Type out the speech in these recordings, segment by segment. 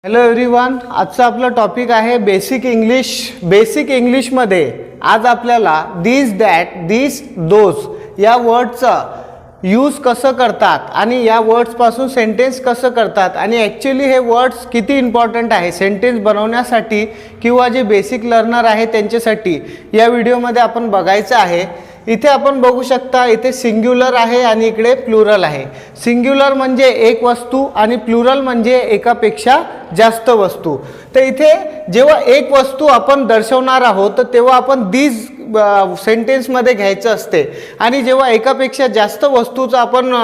Hello everyone, आजचा आपला topic आहे बेसिक इंग्लिश. बेसिक इंग्लिशमध्ये आज आपल्याला दिस, दॅट, दिस, दोज या वर्डचा यूज कसं करतात आणि या वर्ड्सपासून सेंटेन्स कसं करतात आणि ॲक्च्युली हे वर्ड्स किती इम्पॉर्टंट आहे सेंटेन्स बनवण्यासाठी किंवा जे बेसिक लर्नर आहे त्यांच्यासाठी या व्हिडिओमध्ये आपण बघायचं आहे. इथे आपण बघू शकता, इथे सिंग्युलर आहे आणि इकडे प्लुरल आहे. सिंग्युलर म्हणजे एक वस्तू आणि प्लुरल म्हणजे एकापेक्षा जास्त वस्तू. तर इथे जेव्हा एक वस्तू आपण दर्शवणार आहोत तर तेव्हा आपण दीज सेंटेन्समध्ये घ्यायचं असते आणि जेव्हा एकापेक्षा जास्त वस्तूचं आपण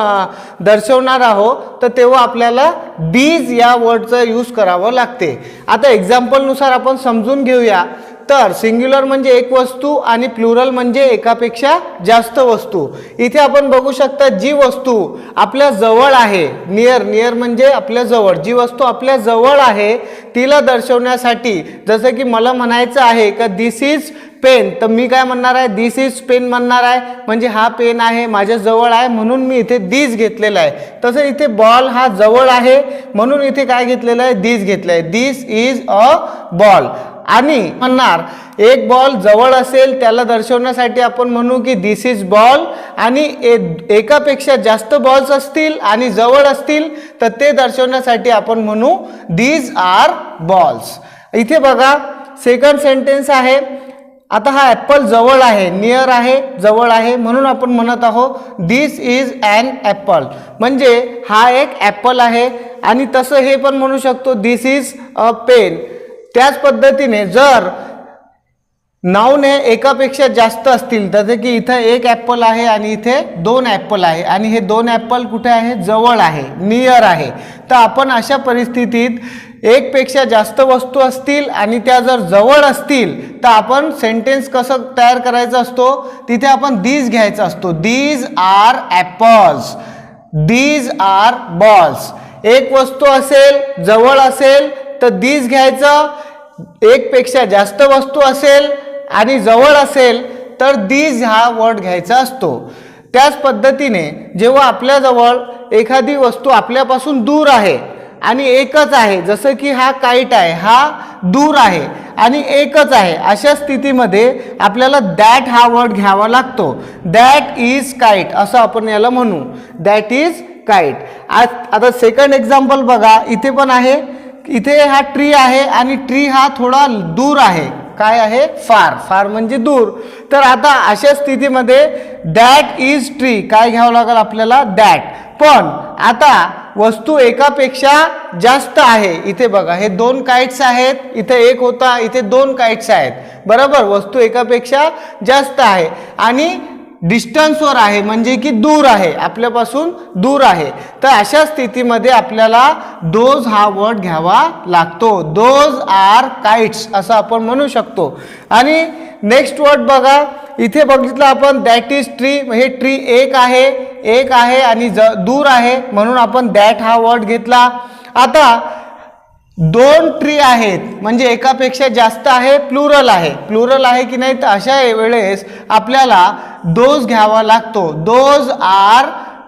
दर्शवणार आहोत तर तेव्हा आपल्याला दीज या वर्डचा यूज करावं लागते. आता एक्झाम्पलनुसार आपण समजून घेऊया. तर सिंग्युलर म्हणजे एक वस्तू आणि प्लुरल म्हणजे एकापेक्षा जास्त वस्तू. इथे आपण बघू शकता जी वस्तू आपल्या जवळ आहे, नियर म्हणजे आपल्या जवळ, जी वस्तू आपल्या जवळ आहे तिला दर्शवण्यासाठी, जसं की मला म्हणायचं आहे का दिस इज पेन, तर मी काय म्हणणार आहे, दिस इज पेन म्हणणार आहे. म्हणजे हा पेन आहे माझ्या जवळ आहे म्हणून मी इथे दिस घेतलेला आहे. तसं इथे बॉल हा जवळ आहे म्हणून इथे काय घेतलेलं आहे, दिस घेतलं आहे. दिस इज अ बॉल. आणि म्हणणार एक बॉल जवळ असेल त्याला दर्शवण्यासाठी आपण म्हणू की दिस इज बॉल. आणि एकापेक्षा जास्त बॉल्स असतील आणि जवळ असतील तर ते दर्शवण्यासाठी आपण म्हणू दीज आर बॉल्स. इथे बघा सेकंड सेंटेन्स आहे. आता हा ॲपल जवळ आहे, नियर आहे, जवळ आहे म्हणून आपण म्हणत आहोत दिस इज ॲन ॲपल. म्हणजे हा एक ॲपल आहे. आणि तसं हे पण म्हणू शकतो दिस इज अ पेन. त्याच पद्धतीने जर नाउन हे एकापेक्षा जास्त असतील, जसे की इथं एक ॲपल आहे आणि इथे दोन ॲपल आहे आणि हे दोन ॲपल कुठे आहे, जवळ आहे, नियर आहे, तर आपण अशा परिस्थितीत एकपेक्षा जास्त वस्तू असतील आणि त्या जर जवळ असतील तर आपण सेंटेन्स कसं तयार करायचा असतो, तिथे आपण दीज घ्यायचा असतो. These are apples, these are balls. एक वस्तू असेल, जवळ असेल तर दीज घ्यायचं. एक पेक्षा जास्त वस्तू असेल आणि जवळ असेल तर दीज हा वर्ड घ्यायचा असतो. त्याच पद्धतीने जेव्हा आपल्याजवळ एखादी वस्तू आपल्यापासून दूर आहे आणि एकच आहे, जसं की हा काईट आहे, हा दूर आहे आणि एकच आहे, अशा स्थितीमध्ये आपल्याला दॅट हा वर्ड घ्यावा लागतो. दॅट इज काईट असं आपण याला म्हणू, दॅट इज काईट. आता सेकंड एक्झाम्पल बघा, इथे पण आहे. इथे हा ट्री आहे आणि ट्री हा थोडा दूर आहे. काय आहे, फार. फार म्हणजे दूर. तर आता अशा स्थितीमध्ये दॅट इज ट्री काय घ्यावं लागेल आपल्याला, दॅट. पण आता वस्तू एकापेक्षा जास्त आहे. इथे बघा हे दोन काइट्स आहेत, इथे एक होता, इथे दोन काइट्स आहेत, बरोबर. वस्तू एकापेक्षा जास्त आहे आणि डिस्टन्सवर आहे म्हणजे की दूर आहे, आपल्यापासून दूर आहे. तर अशा स्थितीमध्ये आपल्याला दोज हा वर्ड घ्यावा लागतो. दोज आर काइट्स असं आपण म्हणू शकतो. आणि नेक्स्ट वर्ड बघा, इथे बघितलं आपण दॅट इज ट्री. हे ट्री एक आहे आणि दूर आहे म्हणून आपण दॅट हा वर्ड घेतला. आता दोन ट्री आहेत म्हणजे एकापेक्षा जास्त आहे, प्लुरल आहे की नाही, तर अशा वेळेस आपल्याला दोज घ्यावा लागतो. दोज आर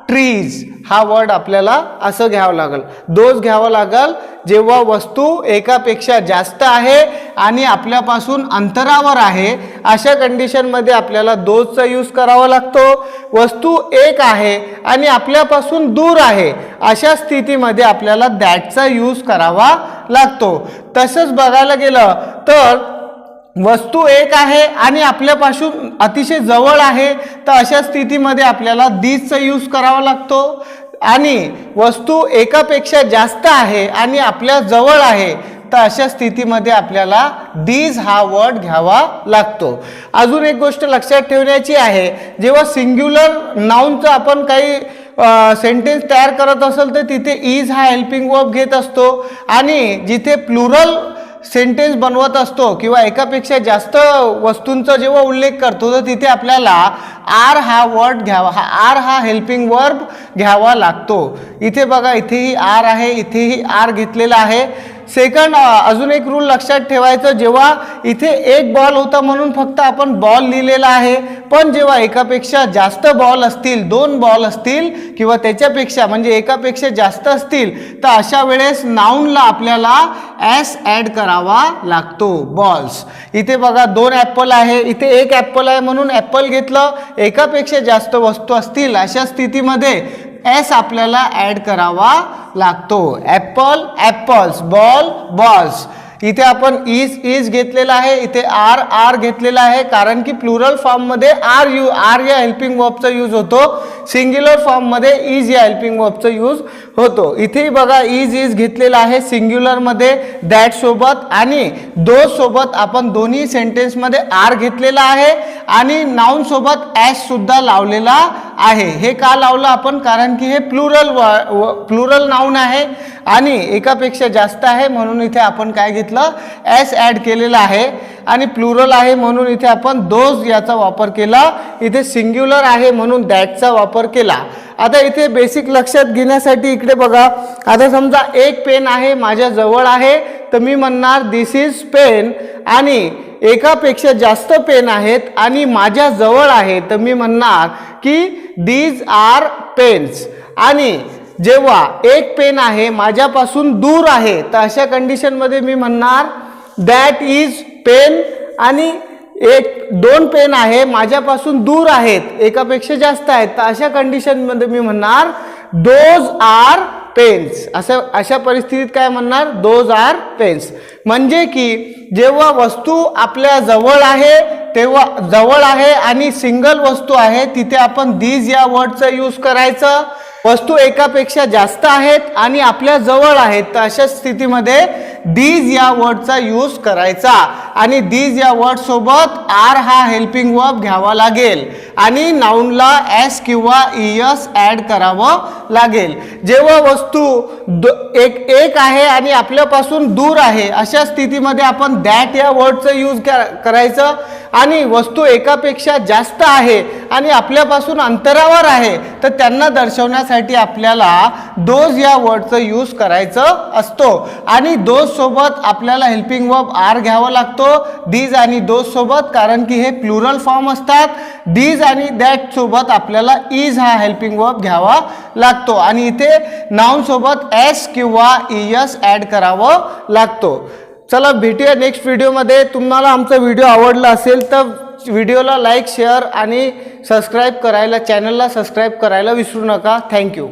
ट्रीज हा वर्ड आपल्याला असं घ्यावं लागेल. दोज घ्यावं लागेल जेव्हा वस्तू एकापेक्षा जास्त आहे आणि आपल्यापासून अंतरावर आहे, अशा कंडिशनमध्ये आपल्याला दोजचा यूज करावा लागतो. वस्तू एक आहे आणि आपल्यापासून दूर आहे, अशा स्थितीमध्ये आपल्याला दॅटचा यूज करावा लागतो. तसंच बघायला गेलं तर वस्तू एक आहे आणि आपल्यापासून अतिशय जवळ आहे, तर अशा स्थितीमध्ये आपल्याला दीजचा यूज करावा लागतो. आणि वस्तू एकापेक्षा जास्त आहे आणि आपल्या जवळ आहे, तर अशा स्थितीमध्ये आपल्याला दीज हा वर्ड घ्यावा लागतो. अजून एक गोष्ट लक्षात ठेवण्याची आहे, जेव्हा सिंग्युलर नाउनचं आपण काही सेंटेन्स तयार करत असेल तर तिथे इज हा हेल्पिंग वर्ब घेत असतो आणि जिथे प्लुरल सेंटेन्स बनवत असतो किंवा एकापेक्षा जास्त वस्तूंचा जेव्हा उल्लेख करतो तर तिथे आपल्याला आर हा वर्ड घ्यावा, आर हा हेल्पिंग वर्ब घ्यावा लागतो. इथे बघा, इथेही आर आहे, इथेही आर घेतलेला आहे. सेकंड अजून एक रूल लक्षात ठेवायचं, जेव्हा इथे एक बॉल होता म्हणून फक्त आपण बॉल लिहिलेला आहे, पण जेव्हा एकापेक्षा जास्त बॉल असतील, 2 बॉल असतील किंवा त्याच्यापेक्षा म्हणजे एकापेक्षा जास्त असतील, तर अशा वेळेस नाउनला आपल्याला एस ॲड करावा लागतो. बॉल्स, इथे बघा 2 ॲपल आहे, इथे 1 ॲपल आहे म्हणून ॲपल घेतलं. एकापेक्षा जास्त वस्तू असतील अशा स्थितीमध्ये एस आपल्याला ॲड करावा लागतो. Apple apples, ball balls. इथे आपण इज घेतलेला आहे, इथे आर घेतलेला आहे, कारण की प्लुरल फॉर्ममध्ये आर या हेल्पिंग वर्बचा यूज होतो, सिंग्युलर फॉर्ममध्ये इज या हेल्पिंग वर्बचा यूज होतो. इथेही बघा इज घेतलेला आहे सिंग्युलरमध्ये दॅट सोबत, आणि दोज सोबत आपण दोन्ही सेंटेन्समध्ये आर घेतलेला आहे आणि नाउन सोबत एस सुद्धा लावलेला आहे. हे का लावलं आपण, कारण की हे प्लुरल नाउन आहे आणि एकापेक्षा जास्त आहे म्हणून इथे आपण काय घेतलं, एस ॲड केलेला आहे. आणि प्लुरल आहे म्हणून इथे आपण दोज याचा वापर केला. इथे सिंग्युलर आहे म्हणून दॅटचा वापर केला. आता इथे बेसिक लक्षात घेण्यासाठी इकडे बघा, आता समजा एक पेन आहे माझ्या जवळ आहे, तर मी म्हणणार दिस इज पेन. आणि एकापेक्षा जास्त पेन आहेत आणि माझ्या जवळ आहे, तर मी म्हणणार की दीज आर पेन्स. आणि जेव्हा एक पेन आहे माझ्यापासून दूर आहे, तर अशा कंडिशनमध्ये मी म्हणणार दॅट इज पेन. आणि 2 पेन आहे माझ्यापासून दूर आहेत, एकापेक्षा जास्त आहेत, तर अशा कंडिशनमध्ये मी म्हणणार दोज आर पेन्स. अशा परिस्थितीत काय म्हणणार, दोज आर पेन्स. म्हणजे की जेव्हा वस्तू आपल्या जवळ आहे, तेव्हा जवळ आहे आणि सिंगल वस्तू आहे, तिथे आपण दीज या वर्डचा यूज करायचं. वस्तू एकापेक्षा जास्त आहेत आणि आपल्या जवळ आहेत, तर अशा स्थितीमध्ये दीज या वर्डचा यूज करायचा. आणि दीज या वर्ड सोबत आर हा हेल्पिंग वर्ब घ्यावा लागेल आणि नाउनला एस किंवा इयस ॲड करावं लागेल. जेव्हा वस्तू एक आहे आणि आपल्यापासून दूर आहे, अशा स्थितीमध्ये आपण दॅट या वर्डचं यूज करायचं. आणि वस्तू एकापेक्षा जास्त आहे आणि आपल्यापासून अंतरावर आहे, तर त्यांना दर्शवण्यासाठी आपल्याला दोज या वर्डचं यूज करायचं असतो. आणि दोज सोबत आपल्याला हेल्पिंग वर्ब आर घ्यावा लागतो, दीज आणि दोज सोबत, कारण की हे प्लुरल फॉर्म असतात. दीज आणि दॅट सोबत आपल्याला इज हा हेल्पिंग वर्ब घ्यावा लागतो आणि इथे नाउन सोबत एस किंवा इयस ॲड करावं लागतो. चला भेटूया नेक्स्ट व्हिडिओमध्ये. तुम्हाला आमचा व्हिडिओ आवडला असेल तर व्हिडिओला लाईक, शेअर आणि सबस्क्राईब करायला, चॅनलला सबस्क्राईब करायला विसरू नका. थँक्यू.